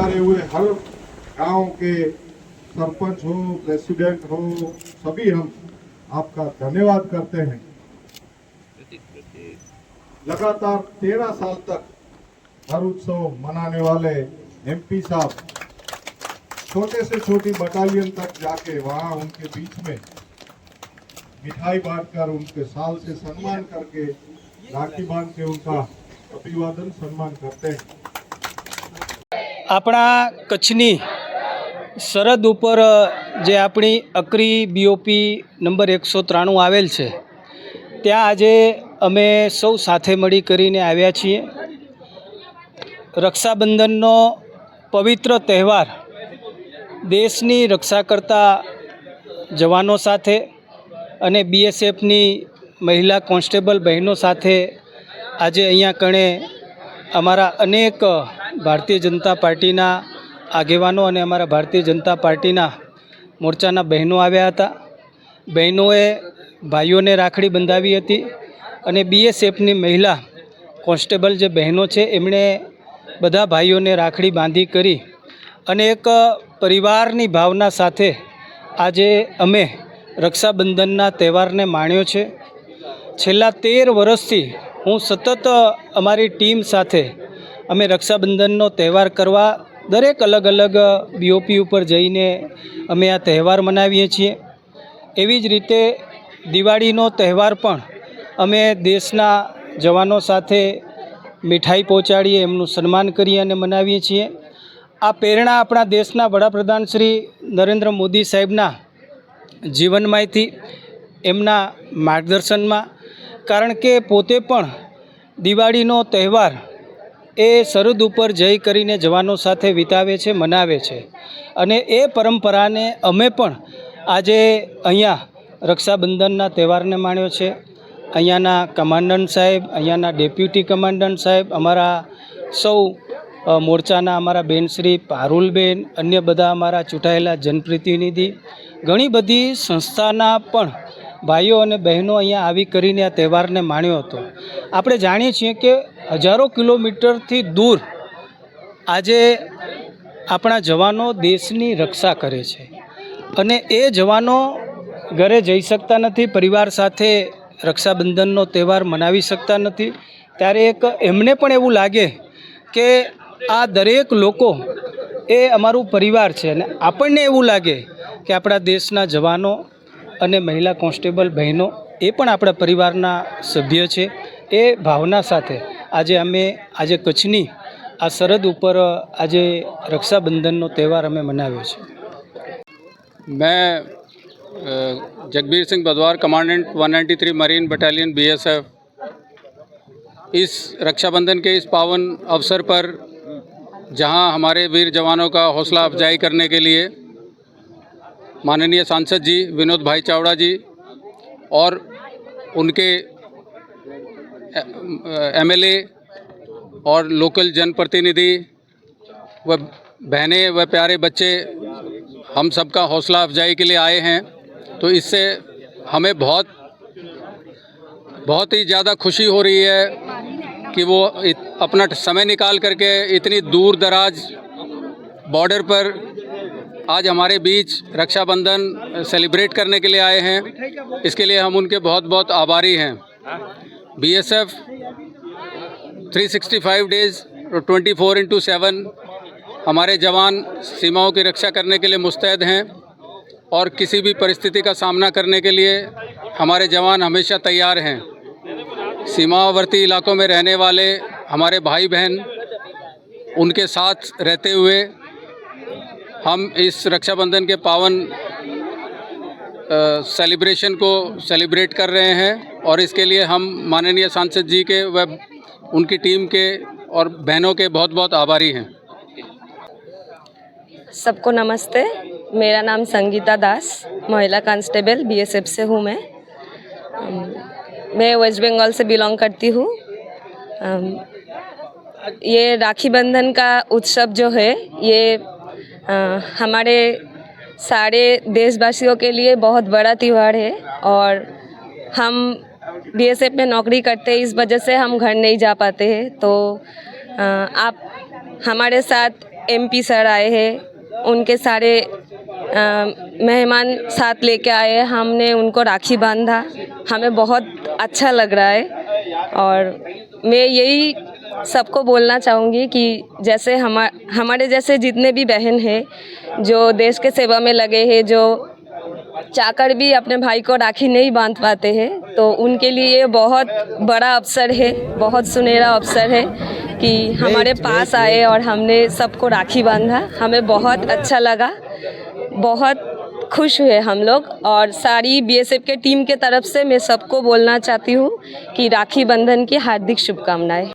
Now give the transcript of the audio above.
हमारे हुए हर गांव के सरपंच हो, प्रेसिडेंट हो, सभी हम आपका धन्यवाद करते हैं। लगातार 13 साल तक हर उत्सव मनाने वाले एमपी साहब छोटे से छोटी बटालियन तक जाके वहां उनके बीच में मिठाई बांटकर उनके साल से सम्मान करके राखी बांध के उनका अभिवादन सम्मान करते हैं। આપણા કચ્છની સરહદ ઉપર જે આપણી અકરી બીઓપી નંબર 193 આવેલ છે ત્યાં આજે અમે સૌ સાથે મળી કરીને આવ્યા છીએ। રક્ષાબંધનનો પવિત્ર તહેવાર દેશની રક્ષા કરતા જવાનો સાથે અને બીએસએફની મહિલા કોન્સ્ટેબલ બહેનો સાથે આજે અહીંયા કણે અમારા અનેક ભારતીય જનતા પાર્ટીના આગેવાનો અને અમારા ભારતીય જનતા પાર્ટીના મોરચાના બહેનો આવ્યા હતા। બહેનોએ ભાઈઓને રાખડી બંધાવી હતી અને બીએસએફની મહિલા કોન્સ્ટેબલ જે બહેનો છે એમણે બધા ભાઈઓને રાખડી બાંધી કરી અને એક પરિવારની ભાવના સાથે આજે અમે રક્ષાબંધનના તહેવારને માણ્યો છે। છેલ્લા 13 વર્ષથી હું સતત અમારી ટીમ સાથે અમે રક્ષાબંધનનો તહેવાર કરવા દરેક અલગ અલગ બીઓપી ઉપર જઈને અમે આ તહેવાર મનાવીએ છીએ। એવી જ રીતે દિવાળીનો તહેવાર પણ અમે દેશના જવાનો સાથે મીઠાઈ પહોંચાડીએ, એમનું સન્માન કરીએ અને મનાવીએ છીએ। આ પ્રેરણા આપણા દેશના વડાપ્રધાન શ્રી નરેન્દ્ર મોદી સાહેબના જીવનમાંથી, એમના માર્ગદર્શનમાં, કારણ કે પોતે પણ દિવાળીનો તહેવાર એ સરહદ ઉપર જઈ કરીને જવાનો સાથે વિતાવે છે, મનાવે છે અને એ પરંપરાને અમે પણ આજે અહીંયા રક્ષાબંધનના તહેવારને માણ્યો છે। અહીંયાના કમાન્ડન્ટ સાહેબ, અહીંયાના ડેપ્યુટી કમાન્ડન્ટ સાહેબ, અમારા સૌ મોરચાના અમારા બેનશ્રી પારુલબેન, અન્ય બધા અમારા ચૂંટાયેલા જનપ્રતિનિધિ, ઘણી બધી સંસ્થાના પણ ભાઈઓ અને બહેનો અહીંયા આવી કરીને આ તહેવારને માણ્યો હતો। આપણે જાણીએ છીએ કે હજારો કિલોમીટરથી દૂર આજે આપણા જવાનો દેશની રક્ષા કરે છે અને એ જવાનો ઘરે જઈ શકતા નથી, પરિવાર સાથે રક્ષાબંધનનો તહેવાર મનાવી શકતા નથી, ત્યારે એક એમને પણ એવું લાગે કે આ દરેક લોકો એ અમારું પરિવાર છે અને આપણને એવું લાગે કે આપણા દેશના જવાનો અને મહિલા કોન્સ્ટેબલ બહેનો એ પણ આપણા પરિવારના સભ્ય છે। એ ભાવના સાથે આજે અમે કચ્છની આ સરહદ ઉપર આજે રક્ષાબંધનનો તહેવાર અમે મનાવ્યો છે। मैं Jagbir Singh Badwar, commandant 193 marine battalion BSF, इस रक्षाबंधन के इस पावन अवसर पर जहां हमारे वीर जवानों का हौसला अफजाई करने के लिए माननीय सांसद जी विनोद भाई चावड़ा जी और उनके एमएलए और लोकल जनप्रतिनिधि व बहनें व प्यारे बच्चे हम सबका हौसला अफजाई के लिए आए हैं, तो इससे हमें बहुत ही ज़्यादा खुशी हो रही है कि वो अपना समय निकाल करके इतनी दूर दराज बॉर्डर पर आज हमारे बीच रक्षाबंधन सेलिब्रेट करने के लिए आए हैं। इसके लिए हम उनके बहुत बहुत आभारी हैं। बीएसएफ 365 डेज़ 24/7 हमारे जवान सीमाओं की रक्षा करने के लिए मुस्तैद हैं और किसी भी परिस्थिति का सामना करने के लिए हमारे जवान हमेशा तैयार हैं। सीमावर्ती इलाकों में रहने वाले हमारे भाई बहन, उनके साथ रहते हुए हम इस रक्षाबंधन के पावन सेलिब्रेशन को सेलिब्रेट कर रहे हैं और इसके लिए हम माननीय सांसद जी के व उनकी टीम के और बहनों के बहुत बहुत आभारी हैं। सबको नमस्ते। मेरा नाम संगीता दास, महिला कांस्टेबल बीएसएफ से हूँ। मैं वेस्ट बंगाल से बिलोंग करती हूँ। ये राखी बंधन का उत्सव जो है ये हमारे सारे देशवासियों के लिए बहुत बड़ा त्यौहार है और हम बीएसएफ में नौकरी करते हैं, इस वजह से हम घर नहीं जा पाते हैं। तो आप हमारे साथ एमपी सर आए हैं, उनके सारे मेहमान साथ लेके आए हैं, हमने उनको राखी बांधा, हमें बहुत अच्छा लग रहा है। और मैं यही सबको बोलना चाहूँगी कि जैसे हमारे जैसे जितने भी बहन हैं जो देश के सेवा में लगे हैं, जो चाहकर भी अपने भाई को राखी नहीं बांध पाते हैं, तो उनके लिए ये बहुत बड़ा अवसर है, बहुत सुनहरा अवसर है कि हमारे पास आए और हमने सबको राखी बांधा। हमें बहुत अच्छा लगा, बहुत खुश हुए हम लोग। और सारी बीएसएफ के टीम के तरफ से मैं सबको बोलना चाहती हूँ कि राखी बंधन की हार्दिक शुभकामनाएं।